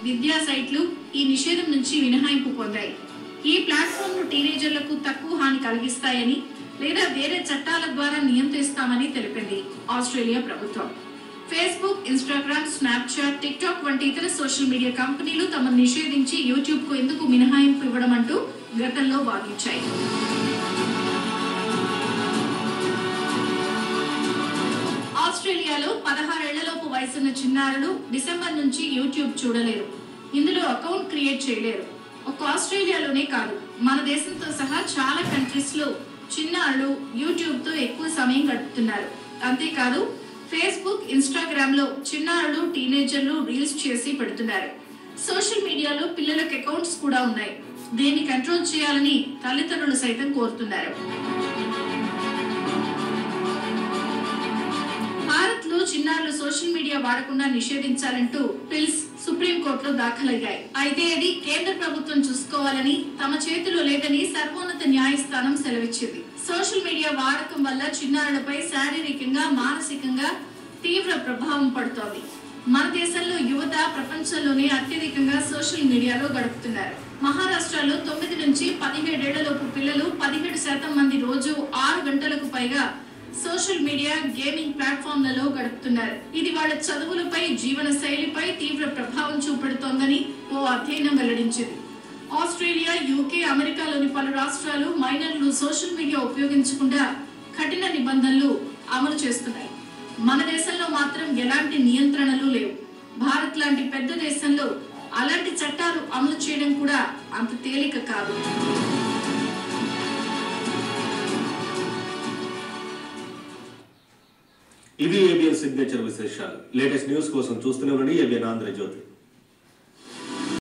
విద్యా సైట్లు ఈ నిషేధం నుంచి మినహాయింపు పొందాయి. ఈ ప్లాట్ఫామ్లు టీనేజర్లకు తక్కువ హాని కలిగిస్తాయని లేదా వేరే చట్టాల ద్వారా నియంత్రిస్తామని తెలిపింది ఆస్ట్రేలియా ప్రభుత్వం. ఫేస్బుక్, ఇన్స్టాగ్రామ్, స్నాప్చాట్, టిక్టాక్ వంటి ఇతర సోషల్ మీడియా కంపెనీలు తమను నిషేధించి యూట్యూబ్ కు ఎందుకు మినహాయింపు ఇవ్వడం అంటూ గతంలో వాదించాయి. ఆస్ట్రేలియాలో 16 ఏళ్లలోపు వయసున్న చిన్నారులు డిసెంబర్ నుంచి యూట్యూబ్ చూడలేరు. ఇందులో అకౌంట్ క్రియేట్ చేయలేరు. ఒక ఆస్ట్రేలియాలోనే కాదు, మన దేశంతో సహా చాలా కంట్రీస్ లో చిన్నారులు యూట్యూబ్ తో ఎక్కువ సమయం గడుపుతున్నారు. అంతేకాదు ఫేస్బుక్, ఇన్స్టాగ్రామ్ లో చిన్నారులు, టీనేజర్లు రీల్స్ చేసి పెడుతున్నారు. సోషల్ మీడియాలో పిల్లలకు అకౌంట్స్ కూడా ఉన్నాయి. దీన్ని కంట్రోల్ చేయాలని తల్లిదండ్రులు సైతం కోరుతున్నారు. భారత్ లో చిన్నారులు సోషల్ మీడియా వాడకుండా నిషేధించాలంటూ బిల్స్ సుప్రీంకోర్టులో దాఖలయ్యాయి. అయితే అది కేంద్ర ప్రభుత్వం చూసుకోవాలని, తమ చేతిలో లేదని సర్వోన్నత న్యాయస్థానం సెలవిచ్చింది. సోషల్ మీడియా వాడకం వల్ల చిన్నారులపై శారీరకంగా, మానసికంగా తీవ్ర ప్రభావం పడుతోంది. మన దేశంలో యువత ప్రపంచంలోనే అత్యధికంగా సోషల్ మీడియాలో గడుపుతున్నారు. మహారాష్ట్రలో 9 నుంచి 17 ఏళ్లలోపు పిల్లలు 17% మంది రోజు 6 గంటలకు పైగా సోషల్ మీడియా, గేమింగ్ ప్లాట్ఫామ్లలో గడుపుతున్నారు. ఇది వాళ్ళ చదువులపై, జీవన శైలిపై తీవ్ర ప్రభావం చూపెడుతోందని ఓ అధ్యయనం వెల్లడించింది. ఆస్ట్రేలియా, యూకే, అమెరికాలోని పలు రాష్ట్రాలు మైనర్లు సోషల్ మీడియా ఉపయోగించకుండా కఠిన నిబంధనలు అమలు చేస్తున్నాయి. మన దేశంలో మాత్రం ఎలాంటి నియంత్రణలు లేవు. భారత్ లాంటి పెద్ద దేశంలో అలాంటి చట్టాలు అమలు చేయడం కూడా అంత తేలిక కాదు. ఇవి ఏబిఎన్ సిగ్నేచర్ విశేషాలు. లేటెస్ట్ న్యూస్ కోసం చూస్తూనే ఉండండి ఏబిఎన్ ఆంధ్రజ్యోతి.